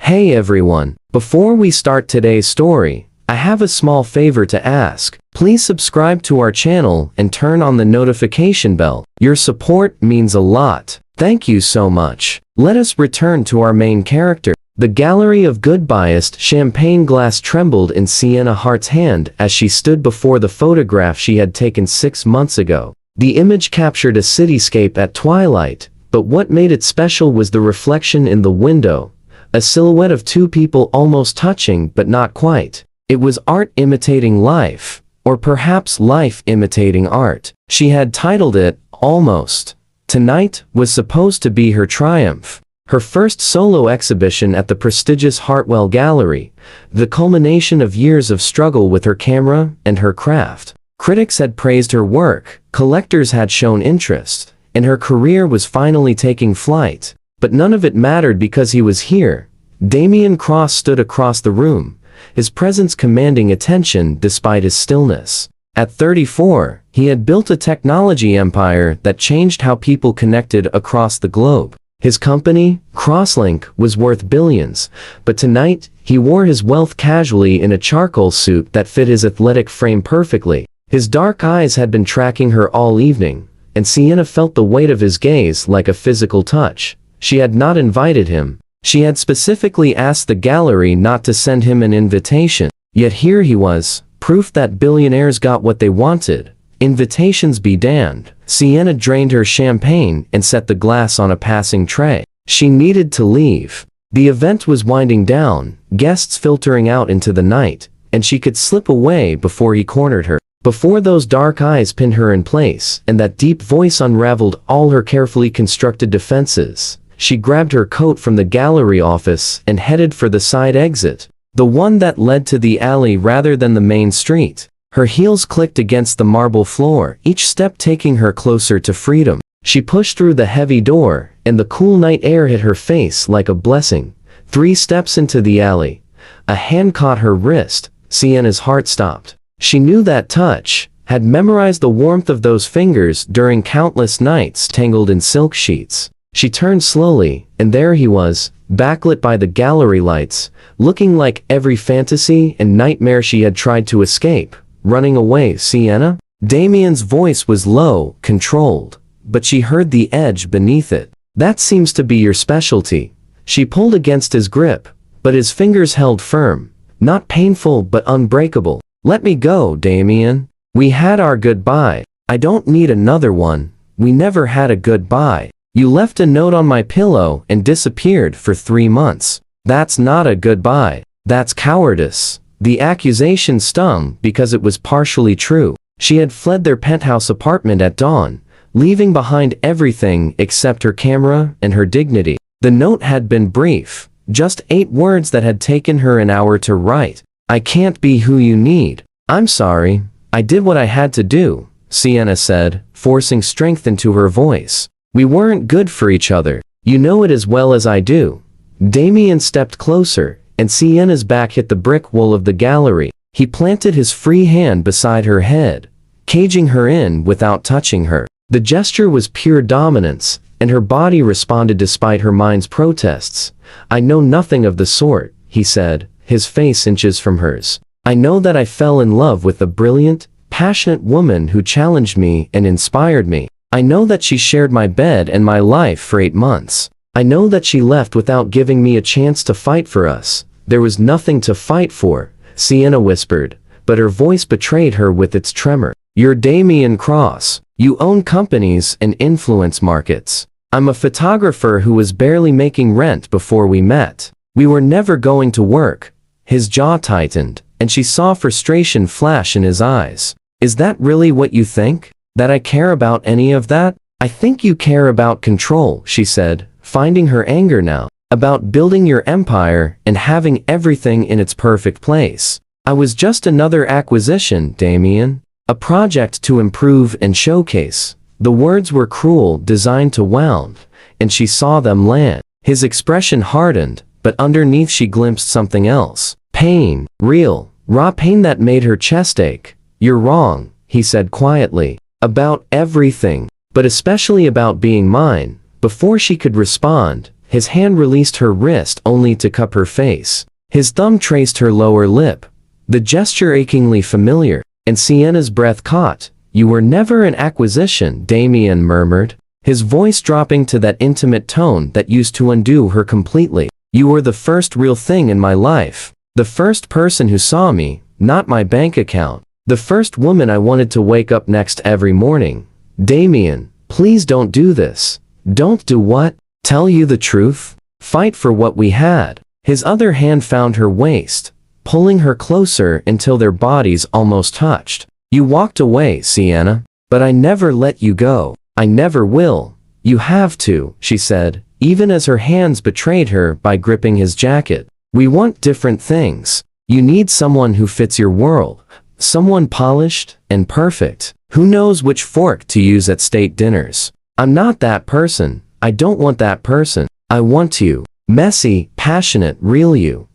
Hey everyone, before we start today's story, I have a small favor to ask. Please subscribe to our channel and turn on the notification bell. Your support means a lot. Thank you so much. Let us return to our main character. The gallery of good-biased champagne glass trembled in Sienna Hart's hand as she stood before the photograph she had taken 6 months ago. The image captured a cityscape at twilight, but what made it special was the reflection in the window, a silhouette of two people almost touching but not quite. It was art imitating life, or perhaps life imitating art. She had titled it, Almost. Tonight was supposed to be her triumph, her first solo exhibition at the prestigious Hartwell Gallery, the culmination of years of struggle with her camera and her craft. Critics had praised her work, collectors had shown interest, and her career was finally taking flight. But none of it mattered because he was here. Damien Cross stood across the room, his presence commanding attention despite his stillness. At 34, he had built a technology empire that changed how people connected across the globe. His company, Crosslink, was worth billions, but tonight, he wore his wealth casually in a charcoal suit that fit his athletic frame perfectly. His dark eyes had been tracking her all evening, and Sienna felt the weight of his gaze like a physical touch. She had not invited him. She had specifically asked the gallery not to send him an invitation. Yet here he was, proof that billionaires got what they wanted. Invitations be damned. Sienna drained her champagne and set the glass on a passing tray. She needed to leave. The event was winding down, guests filtering out into the night, and she could slip away before he cornered her. Before those dark eyes pinned her in place and that deep voice unraveled all her carefully constructed defenses, she grabbed her coat from the gallery office and headed for the side exit, the one that led to the alley rather than the main street. Her heels clicked against the marble floor, each step taking her closer to freedom. She pushed through the heavy door, and the cool night air hit her face like a blessing. 3 steps into the alley. A hand caught her wrist. Sienna's heart stopped. She knew that touch, had memorized the warmth of those fingers during countless nights tangled in silk sheets. She turned slowly, and there he was, backlit by the gallery lights, looking like every fantasy and nightmare she had tried to escape. Running away, Sienna? Damien's voice was low, controlled, but she heard the edge beneath it. That seems to be your specialty. She pulled against his grip, but his fingers held firm, not painful but unbreakable. Let me go, Damien. We had our goodbye. I don't need another one. We never had a goodbye. You left a note on my pillow and disappeared for 3 months. That's not a goodbye. That's cowardice. The accusation stung because it was partially true. She had fled their penthouse apartment at dawn, leaving behind everything except her camera and her dignity. The note had been brief, just 8 words that had taken her an hour to write. I can't be who you need. I'm sorry. I did what I had to do, Sienna said, forcing strength into her voice. We weren't good for each other. You know it as well as I do. Damien stepped closer, and Sienna's back hit the brick wall of the gallery. He planted his free hand beside her head, caging her in without touching her. The gesture was pure dominance, and her body responded despite her mind's protests. I know nothing of the sort, he said, his face inches from hers. I know that I fell in love with a brilliant, passionate woman who challenged me and inspired me. I know that she shared my bed and my life for 8 months. I know that she left without giving me a chance to fight for us. There was nothing to fight for, Sienna whispered, but her voice betrayed her with its tremor. You're Damien Cross. You own companies and influence markets. I'm a photographer who was barely making rent before we met. We were never going to work. His jaw tightened, and she saw frustration flash in his eyes. Is that really what you think? That I care about any of that? I think you care about control, she said, finding her anger now. About building your empire and having everything in its perfect place. I was just another acquisition, Damien. A project to improve and showcase. The words were cruel, designed to wound, and she saw them land. His expression hardened, but underneath she glimpsed something else. Pain, real, raw pain that made her chest ache. You're wrong, he said quietly. About everything, but especially about being mine. Before she could respond, His hand released her wrist only to cup her face. His thumb traced her lower lip, the gesture achingly familiar, and Sienna's breath caught. "You were never an acquisition," Damien murmured, his voice dropping to that intimate tone that used to undo her completely. "You were the first real thing in my life. The first person who saw me, not my bank account. The first woman I wanted to wake up next every morning." "Damien, please don't do this." "Don't do what?" "Tell you the truth. Fight for what we had." His other hand found her waist, pulling her closer until their bodies almost touched. "You walked away, Sienna. But I never let you go. I never will. You have to," she said, even as her hands betrayed her by gripping his jacket. "We want different things. You need someone who fits your world. Someone polished and perfect. Who knows which fork to use at state dinners? I'm not that person. I don't want that person. I want you. Messy, passionate, real you."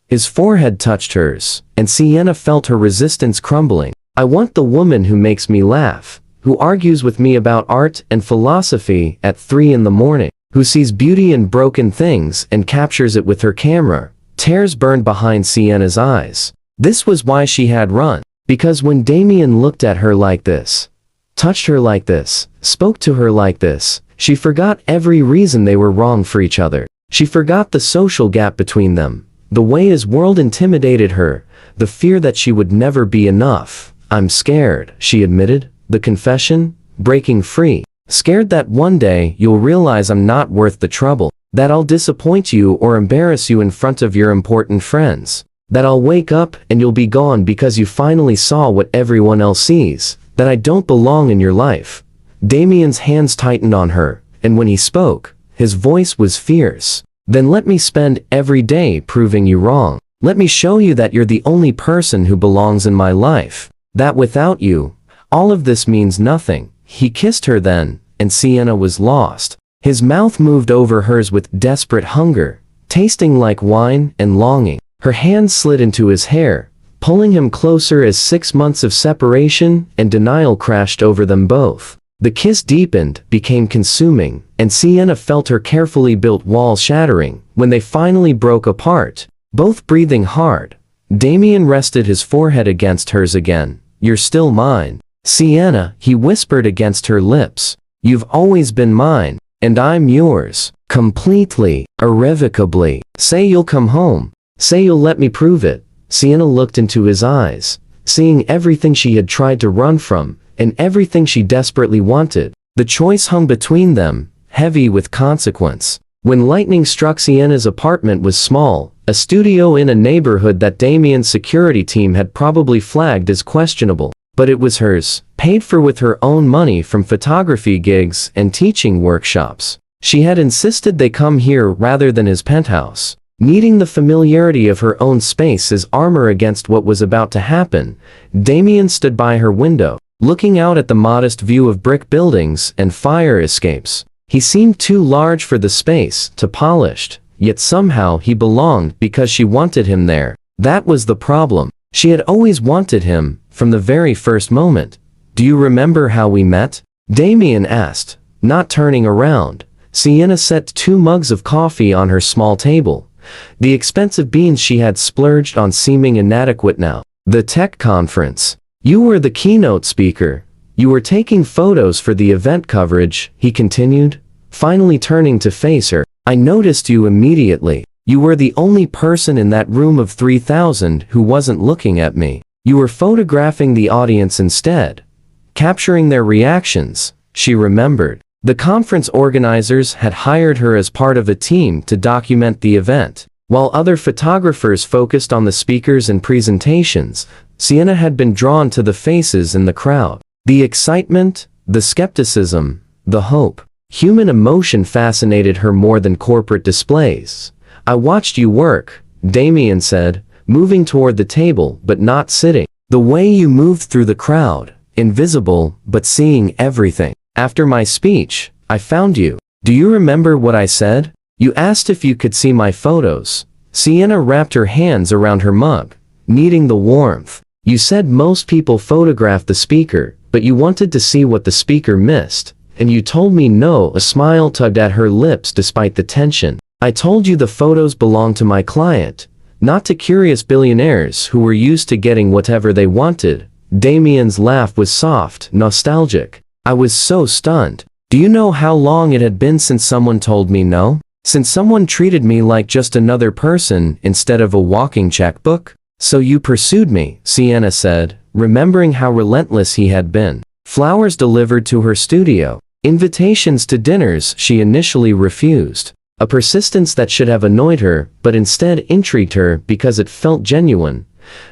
His forehead touched hers, and Sienna felt her resistance crumbling. "I want the woman who makes me laugh, who argues with me about art and philosophy at 3 in the morning, who sees beauty in broken things and captures it with her camera." Tears burned behind Sienna's eyes. This was why she had run. Because when Damien looked at her like this, touched her like this, spoke to her like this, she forgot every reason they were wrong for each other. She forgot the social gap between them, the way his world intimidated her, the fear that she would never be enough. "I'm scared," she admitted, the confession, breaking free. "Scared that one day you'll realize I'm not worth the trouble, that I'll disappoint you or embarrass you in front of your important friends, that I'll wake up and you'll be gone because you finally saw what everyone else sees, that I don't belong in your life." Damien's hands tightened on her, and when he spoke, his voice was fierce. "Then let me spend every day proving you wrong. Let me show you that you're the only person who belongs in my life, that without you, all of this means nothing." He kissed her then, and Sienna was lost. His mouth moved over hers with desperate hunger, tasting like wine and longing. Her hand slid into his hair, pulling him closer as 6 months of separation and denial crashed over them both. The kiss deepened, became consuming, and Sienna felt her carefully built walls shattering when they finally broke apart, both breathing hard. Damien rested his forehead against hers again. "You're still mine, Sienna," he whispered against her lips. "You've always been mine, and I'm yours, completely, irrevocably. Say you'll come home. Say you'll let me prove it." Sienna looked into his eyes, seeing everything she had tried to run from, and everything she desperately wanted. The choice hung between them, heavy with consequence. When lightning struck, Sienna's apartment was small, a studio in a neighborhood that Damien's security team had probably flagged as questionable. But it was hers, paid for with her own money from photography gigs and teaching workshops. She had insisted they come here rather than his penthouse, needing the familiarity of her own space as armor against what was about to happen. Damien stood by her window, looking out at the modest view of brick buildings and fire escapes. He seemed too large for the space, too polished, yet somehow he belonged because she wanted him there. That was the problem. She had always wanted him, from the very first moment. "Do you remember how we met?" Damien asked, not turning around. Sienna set 2 mugs of coffee on her small table. The expensive beans she had splurged on seeming inadequate now. "The tech conference. You were the keynote speaker. You were taking photos for the event coverage," he continued, finally turning to face her. "I noticed you immediately. You were the only person in that room of 3,000 who wasn't looking at me. You were photographing the audience instead, capturing their reactions," she remembered. The conference organizers had hired her as part of a team to document the event. While other photographers focused on the speakers and presentations, Sienna had been drawn to the faces in the crowd. The excitement, the skepticism, the hope. Human emotion fascinated her more than corporate displays. "I watched you work," Damien said, moving toward the table but not sitting. "The way you moved through the crowd, invisible but seeing everything. After my speech, I found you. Do you remember what I said? You asked if you could see my photos." Sienna wrapped her hands around her mug, needing the warmth. "You said most people photograph the speaker, but you wanted to see what the speaker missed." And you told me no. A smile tugged at her lips despite the tension. I told you the photos belonged to my client, not to curious billionaires who were used to getting whatever they wanted. Damien's laugh was soft, nostalgic. I was so stunned. Do you know how long it had been since someone told me no? Since someone treated me like just another person instead of a walking checkbook? So you pursued me, Sienna said, remembering how relentless he had been. Flowers delivered to her studio. Invitations to dinners she initially refused. A persistence that should have annoyed her, but instead intrigued her because it felt genuine.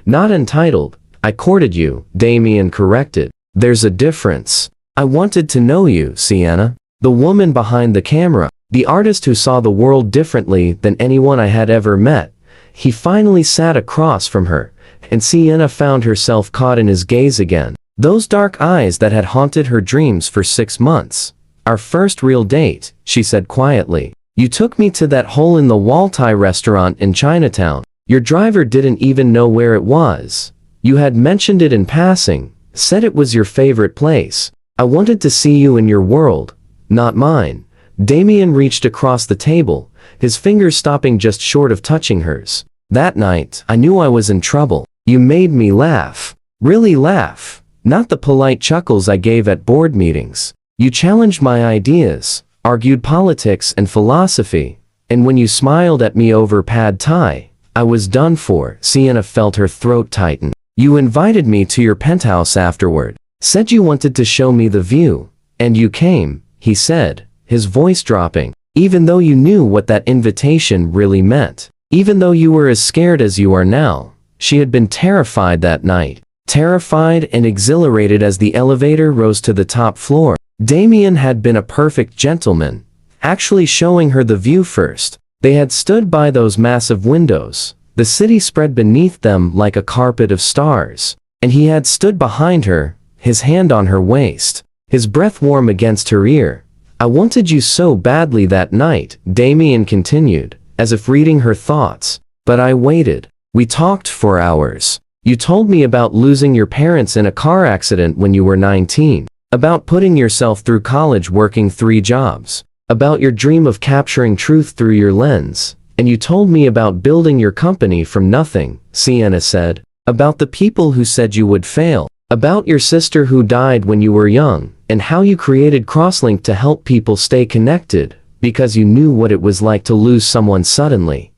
Not entitled. I courted you, Damien corrected. There's a difference. I wanted to know you, Sienna. The woman behind the camera. The artist who saw the world differently than anyone I had ever met. He finally sat across from her, and Sienna found herself caught in his gaze again. Those dark eyes that had haunted her dreams for 6 months. Our first real date, she said quietly. You took me to that hole-in-the-wall Thai restaurant in Chinatown. Your driver didn't even know where it was. You had mentioned it in passing, said it was your favorite place. I wanted to see you in your world, not mine. Damien reached across the table, his fingers stopping just short of touching hers. That night, I knew I was in trouble. You made me laugh. Really laugh. Not the polite chuckles I gave at board meetings. You challenged my ideas, argued politics and philosophy, and when you smiled at me over pad thai, I was done for. Sienna felt her throat tighten. You invited me to your penthouse afterward, said you wanted to show me the view, and you came, he said, his voice dropping, even though you knew what that invitation really meant, even though you were as scared as you are now. She had been terrified that night, terrified and exhilarated as the elevator rose to the top floor. Damien had been a perfect gentleman, actually showing her the view first. They had stood by those massive windows, the city spread beneath them like a carpet of stars, and he had stood behind her, his hand on her waist, his breath warm against her ear. I wanted you so badly that night, Damien continued, as if reading her thoughts, but I waited. We talked for hours. You told me about losing your parents in a car accident when you were 19. About putting yourself through college working 3 jobs. About your dream of capturing truth through your lens. And you told me about building your company from nothing, Sienna said. About the people who said you would fail. About your sister who died when you were young, and how you created Crosslink to help people stay connected, because you knew what it was like to lose someone suddenly.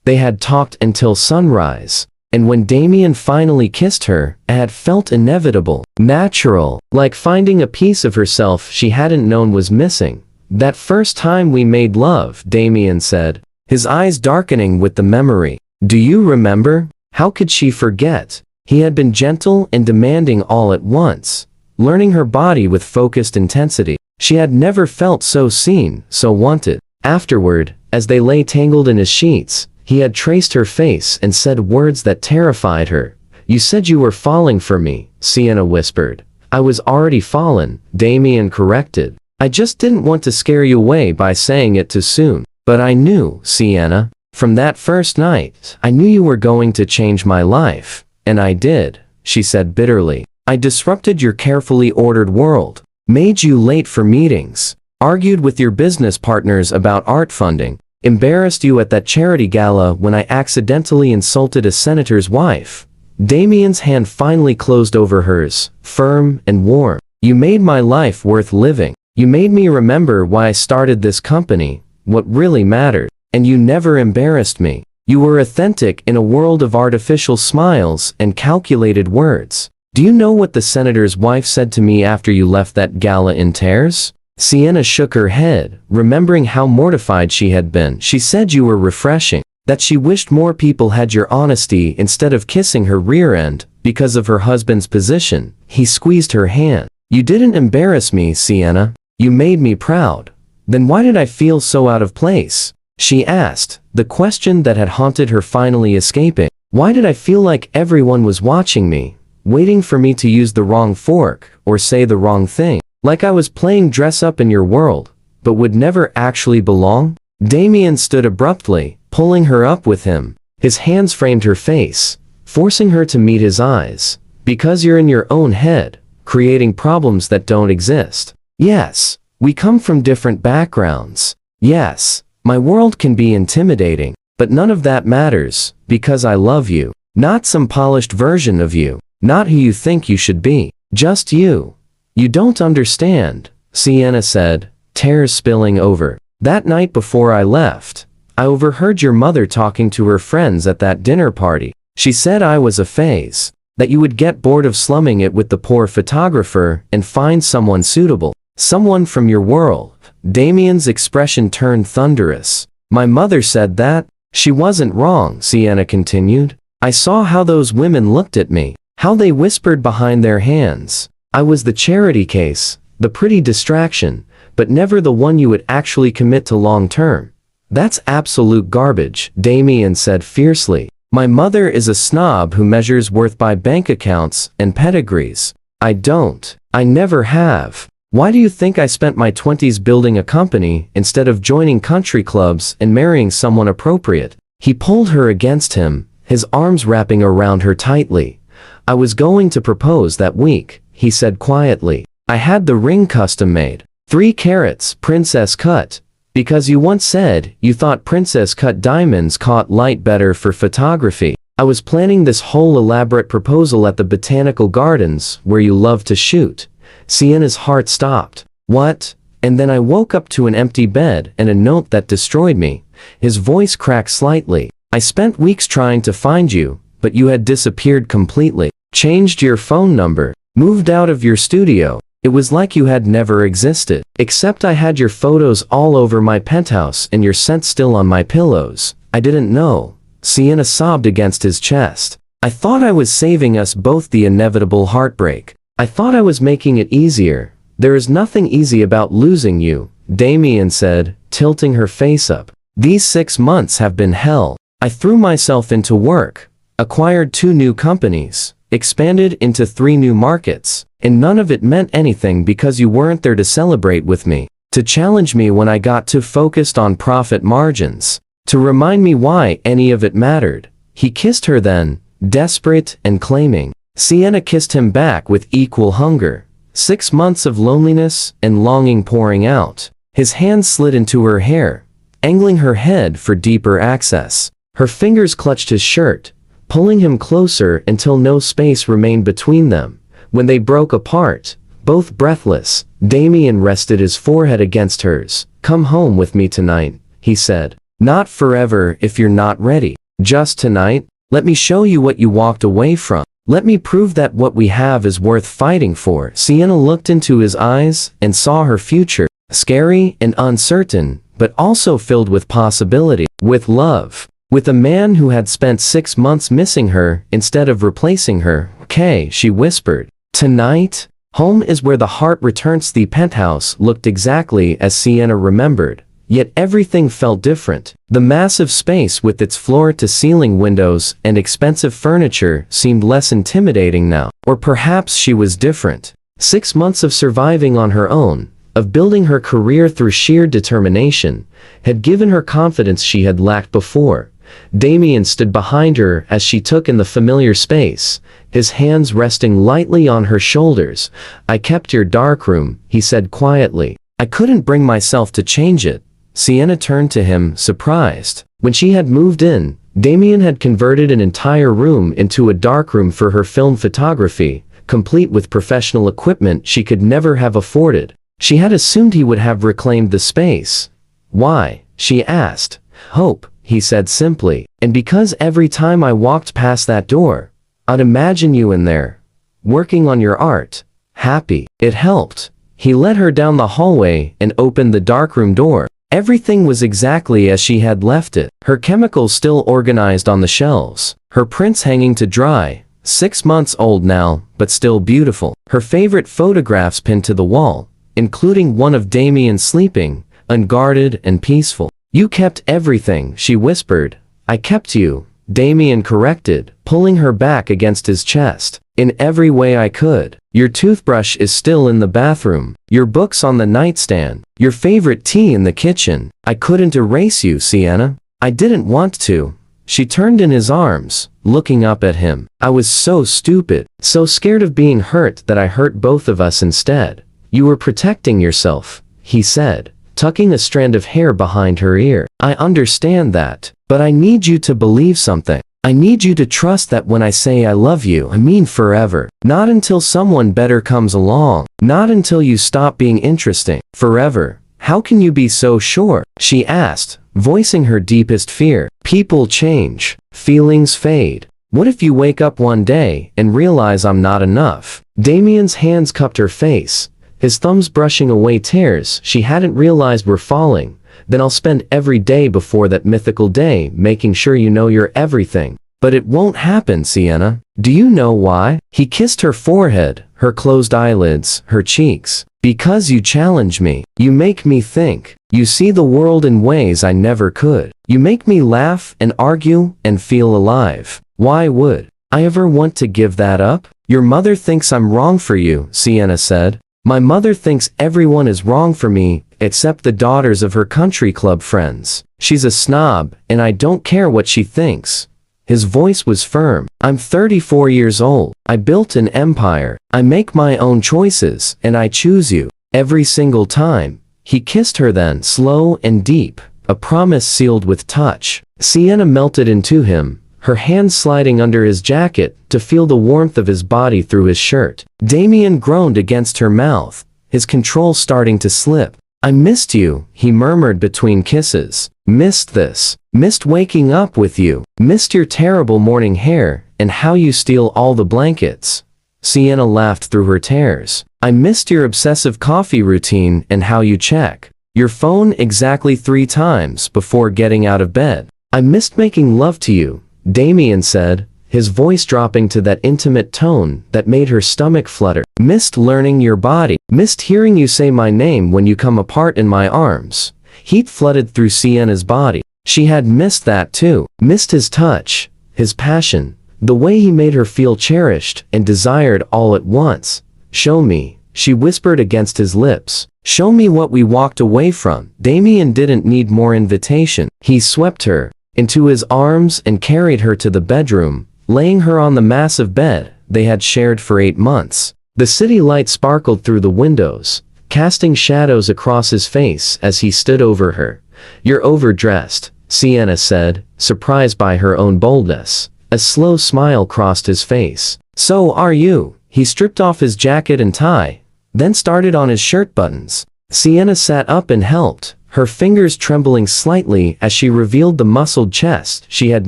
They had talked until sunrise. And when Damien finally kissed her, it had felt inevitable, natural, like finding a piece of herself she hadn't known was missing. That first time we made love, Damien said, his eyes darkening with the memory. Do you remember? How could she forget? He had been gentle and demanding all at once, learning her body with focused intensity. She had never felt so seen, so wanted. Afterward, as they lay tangled in his sheets, he had traced her face and said words that terrified her. You said you were falling for me, Sienna whispered. I was already fallen, Damien corrected. I just didn't want to scare you away by saying it too soon. But I knew, Sienna. From that first night, I knew you were going to change my life. And I did, she said bitterly. I disrupted your carefully ordered world, made you late for meetings, argued with your business partners about art funding, embarrassed you at that charity gala when I accidentally insulted a senator's wife. Damien's hand finally closed over hers, firm and warm. You made my life worth living. You made me remember why I started this company, what really mattered. And you never embarrassed me. You were authentic in a world of artificial smiles and calculated words. Do you know what the senator's wife said to me after you left that gala in tears? Sienna shook her head, remembering how mortified she had been. She said you were refreshing, that she wished more people had your honesty instead of kissing her rear end, because of her husband's position. He squeezed her hand. You didn't embarrass me, Sienna. You made me proud. Then why did I feel so out of place? She asked, the question that had haunted her finally escaping. Why did I feel like everyone was watching me, waiting for me to use the wrong fork, or say the wrong thing? Like I was playing dress up in your world, but would never actually belong? Damien stood abruptly, pulling her up with him. His hands framed her face, forcing her to meet his eyes. Because you're in your own head, creating problems that don't exist. Yes. We come from different backgrounds. Yes, my world can be intimidating, but none of that matters, because I love you. Not some polished version of you. Not who you think you should be. Just you. You don't understand, Sienna said, tears spilling over. That night before I left, I overheard your mother talking to her friends at that dinner party. She said I was a phase, that you would get bored of slumming it with the poor photographer and find someone suitable, someone from your world. Damien's expression turned thunderous. My mother said that? She wasn't wrong, Sienna continued. I saw how those women looked at me, how they whispered behind their hands. I was the charity case, the pretty distraction, but never the one you would actually commit to long term. That's absolute garbage, Damien said fiercely. My mother is a snob who measures worth by bank accounts and pedigrees. I don't. I never have. Why do you think I spent my 20s building a company instead of joining country clubs and marrying someone appropriate? He pulled her against him, his arms wrapping around her tightly. I was going to propose that week, he said quietly. I had the ring custom made. 3 carats, princess cut. Because you once said you thought princess cut diamonds caught light better for photography. I was planning this whole elaborate proposal at the botanical gardens where you love to shoot. Sienna's heart stopped. What? And then I woke up to an empty bed and a note that destroyed me. His voice cracked slightly. I spent weeks trying to find you, but you had disappeared completely. Changed your phone number. Moved out of your studio. It was like you had never existed. Except I had your photos all over my penthouse and your scent still on my pillows. I didn't know. Sienna sobbed against his chest. I thought I was saving us both the inevitable heartbreak. I thought I was making it easier. There is nothing easy about losing you, Damien said, tilting her face up. These 6 months have been hell. I threw myself into work, acquired 2 new companies, expanded into 3 new markets, and none of it meant anything because you weren't there to celebrate with me, to challenge me when I got too focused on profit margins, to remind me why any of it mattered. He kissed her then, desperate and claiming. Sienna kissed him back with equal hunger. 6 months of loneliness and longing pouring out. His hands slid into her hair, angling her head for deeper access. Her fingers clutched his shirt, pulling him closer until no space remained between them. When they broke apart, both breathless, Damien rested his forehead against hers. Come home with me tonight, he said. Not forever if you're not ready. Just tonight. Let me show you what you walked away from. Let me prove that what we have is worth fighting for. Sienna looked into his eyes and saw her future, scary and uncertain, but also filled with possibility, with love. With a man who had spent 6 months missing her instead of replacing her. Okay, she whispered. Tonight? Home is where the heart returns. The penthouse looked exactly as Sienna remembered, yet everything felt different. The massive space with its floor-to-ceiling windows and expensive furniture seemed less intimidating now. Or perhaps she was different. 6 months of surviving on her own, of building her career through sheer determination, had given her confidence she had lacked before. Damien stood behind her as she took in the familiar space, his hands resting lightly on her shoulders. I kept your darkroom, he said quietly. I couldn't bring myself to change it. Sienna turned to him, surprised. When she had moved in, Damien had converted an entire room into a darkroom for her film photography, complete with professional equipment she could never have afforded. She had assumed he would have reclaimed the space. Why? She asked. Hope, he said simply. And because every time I walked past that door, I'd imagine you in there, working on your art, happy. It helped. He led her down the hallway and opened the darkroom door. Everything was exactly as she had left it. Her chemicals still organized on the shelves, her prints hanging to dry, 6 months old now, but still beautiful. Her favorite photographs pinned to the wall, including one of Damien sleeping, unguarded and peaceful. You kept everything, she whispered. I kept you, Damien corrected, pulling her back against his chest. In every way I could. Your toothbrush is still in the bathroom, your books on the nightstand, your favorite tea in the kitchen. I couldn't erase you, Sienna. I didn't want to. She turned in his arms, looking up at him. I was so stupid, so scared of being hurt that I hurt both of us instead. You were protecting yourself. he said, tucking a strand of hair behind her ear. I understand that, but I need you to believe something. I need you to trust that when I say I love you, I mean forever. Not until someone better comes along. Not until you stop being interesting. Forever. How can you be so sure? She asked, voicing her deepest fear. People change. Feelings fade. What if you wake up one day and realize I'm not enough? Damien's hands cupped her face, his thumbs brushing away tears she hadn't realized were falling. Then I'll spend every day before that mythical day making sure you know you're everything. But it won't happen, Sienna. Do you know why? He kissed her forehead, her closed eyelids, her cheeks. Because you challenge me. You make me think. You see the world in ways I never could. You make me laugh and argue and feel alive. Why would I ever want to give that up? Your mother thinks I'm wrong for you, Sienna said. My mother thinks everyone is wrong for me, except the daughters of her country club friends. She's a snob, and I don't care what she thinks. His voice was firm. I'm 34 years old. I built an empire. I make my own choices, and I choose you. Every single time. He kissed her then, slow and deep, a promise sealed with touch. Sienna melted into him, her hands sliding under his jacket to feel the warmth of his body through his shirt. Damien groaned against her mouth, his control starting to slip. I missed you, he murmured between kisses. Missed this. Missed waking up with you. Missed your terrible morning hair, and how you steal all the blankets. Sienna laughed through her tears. I missed your obsessive coffee routine and how you check your phone exactly 3 times before getting out of bed. I missed making love to you, Damien said, his voice dropping to that intimate tone that made her stomach flutter. Missed learning your body. Missed hearing you say my name when you come apart in my arms. Heat flooded through Sienna's body. She had missed that too. Missed his touch, his passion, the way he made her feel cherished and desired all at once. Show me, she whispered against his lips. Show me what we walked away from. Damien didn't need more invitation. He swept her into his arms and carried her to the bedroom, laying her on the massive bed they had shared for 8 months. The city light sparkled through the windows, casting shadows across his face as he stood over her. You're overdressed, Sienna said, surprised by her own boldness. A slow smile crossed his face. So are you. He stripped off his jacket and tie, then started on his shirt buttons. Sienna sat up and helped, her fingers trembling slightly as she revealed the muscled chest she had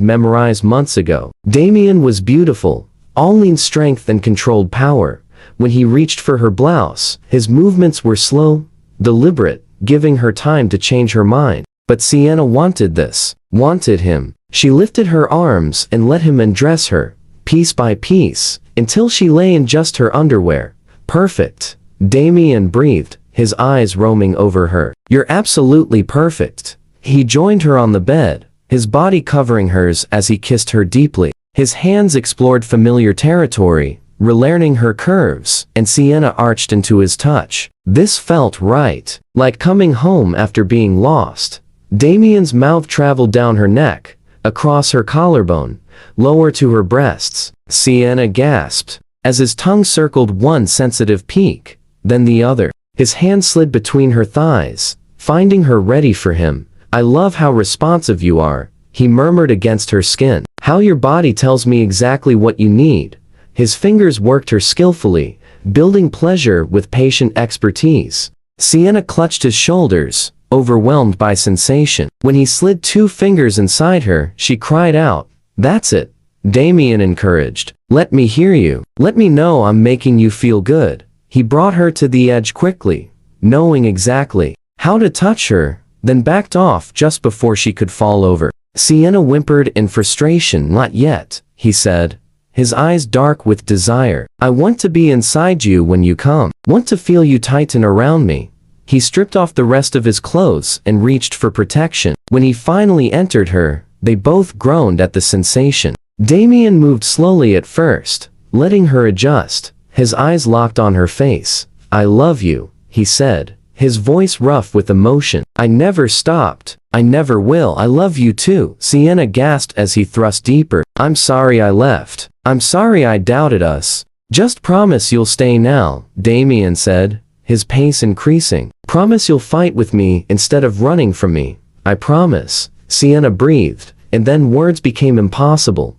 memorized months ago. Damien was beautiful, all lean strength and controlled power. When he reached for her blouse, his movements were slow, deliberate, giving her time to change her mind. But Sienna wanted this, wanted him. She lifted her arms and let him undress her, piece by piece, until she lay in just her underwear. Perfect. Damien breathed, his eyes roaming over her. You're absolutely perfect. He joined her on the bed, his body covering hers as he kissed her deeply. His hands explored familiar territory, relearning her curves, and Sienna arched into his touch. This felt right, like coming home after being lost. Damien's mouth traveled down her neck, across her collarbone, lower to her breasts. Sienna gasped, as his tongue circled one sensitive peak, then the other. His hand slid between her thighs, finding her ready for him. I love how responsive you are, he murmured against her skin. How your body tells me exactly what you need. His fingers worked her skillfully, building pleasure with patient expertise. Sienna clutched his shoulders, overwhelmed by sensation. When he slid 2 fingers inside her, she cried out. That's it, Damien encouraged. Let me hear you. Let me know I'm making you feel good. He brought her to the edge quickly, knowing exactly how to touch her, then backed off just before she could fall over. Sienna whimpered in frustration. Not yet, he said, his eyes dark with desire. I want to be inside you when you come. Want to feel you tighten around me. He stripped off the rest of his clothes and reached for protection. When he finally entered her, they both groaned at the sensation. Damien moved slowly at first, letting her adjust, his eyes locked on her face. I love you, he said, his voice rough with emotion. I never stopped. I never will. I love you too, Sienna gasped as he thrust deeper. I'm sorry I left. I'm sorry I doubted us. Just promise you'll stay now, Damien said, his pace increasing. Promise you'll fight with me instead of running from me. I promise. Sienna breathed, and then words became impossible.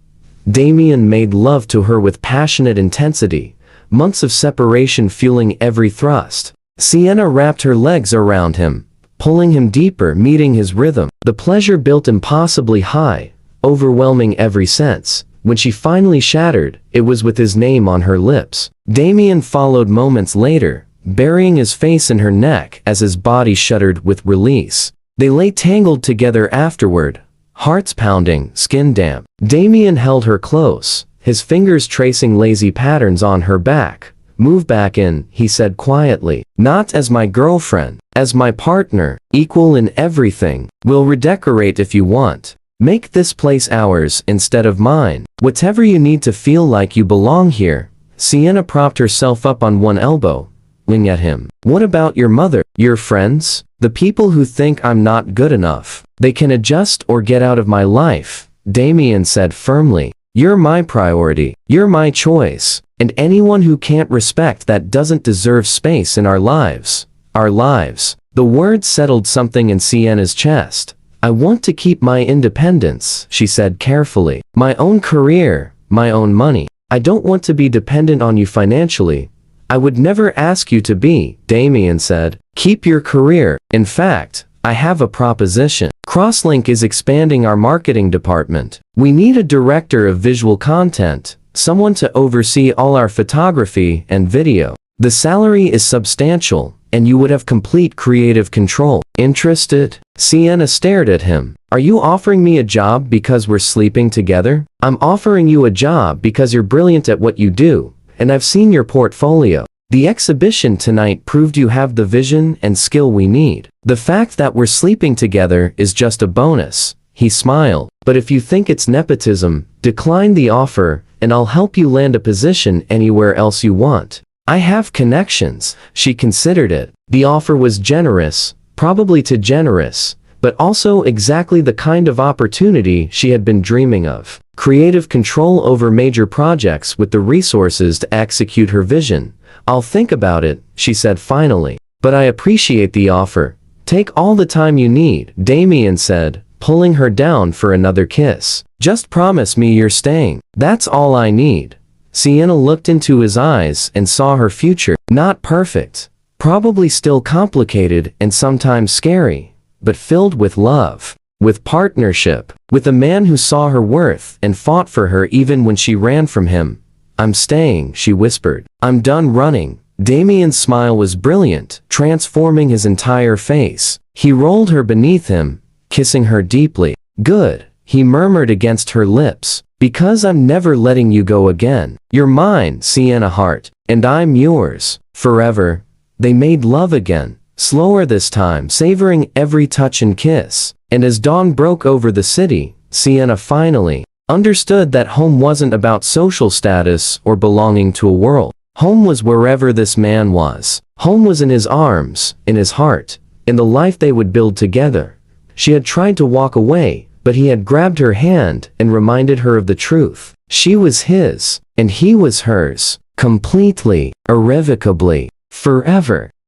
Damien made love to her with passionate intensity, months of separation fueling every thrust. Sienna wrapped her legs around him, pulling him deeper, meeting his rhythm. The pleasure built impossibly high, overwhelming every sense. When she finally shattered, it was with his name on her lips. Damien followed moments later, burying his face in her neck as his body shuddered with release. They lay tangled together afterward, hearts pounding, skin damp. Damien held her close, his fingers tracing lazy patterns on her back. Move back in, he said quietly. Not as my girlfriend, as my partner, equal in everything. We'll redecorate if you want. Make this place ours instead of mine. Whatever you need to feel like you belong here. Sienna propped herself up on one elbow, looking at him. What about your mother, your friends? The people who think I'm not good enough. They can adjust or get out of my life, Damien said firmly. You're my priority. You're my choice. And anyone who can't respect that doesn't deserve space in our lives. Our lives. The words settled something in Sienna's chest. I want to keep my independence, she said carefully. My own career, my own money. I don't want to be dependent on you financially. I would never ask you to be, Damien said. Keep your career. In fact, I have a proposition. Crosslink is expanding our marketing department. We need a director of visual content, someone to oversee all our photography and video. The salary is substantial, and you would have complete creative control. Interested? Sienna stared at him. Are you offering me a job because we're sleeping together? I'm offering you a job because you're brilliant at what you do, and I've seen your portfolio. The exhibition tonight proved you have the vision and skill we need. The fact that we're sleeping together is just a bonus. He smiled. But if you think it's nepotism, decline the offer, and I'll help you land a position anywhere else you want. I have connections. She considered it. The offer was generous, probably too generous, but also exactly the kind of opportunity she had been dreaming of. Creative control over major projects with the resources to execute her vision. I'll think about it, she said finally. But I appreciate the offer. Take all the time you need, Damien said, pulling her down for another kiss. Just promise me you're staying. That's all I need. Sienna looked into his eyes and saw her future. Not perfect. Probably still complicated and sometimes scary, but filled with love, with partnership, with a man who saw her worth and fought for her even when she ran from him. I'm staying, she whispered. I'm done running. Damien's smile was brilliant, transforming his entire face. He rolled her beneath him, kissing her deeply. Good, he murmured against her lips. Because I'm never letting you go again. You're mine, Sienna Hart, and I'm yours, forever. They made love again, slower this time, savoring every touch and kiss. And as dawn broke over the city, Sienna finally understood that home wasn't about social status or belonging to a world. Home was wherever this man was. Home was in his arms, in his heart, in the life they would build together. She had tried to walk away, but he had grabbed her hand and reminded her of the truth. She was his, and he was hers, completely, irrevocably, forever.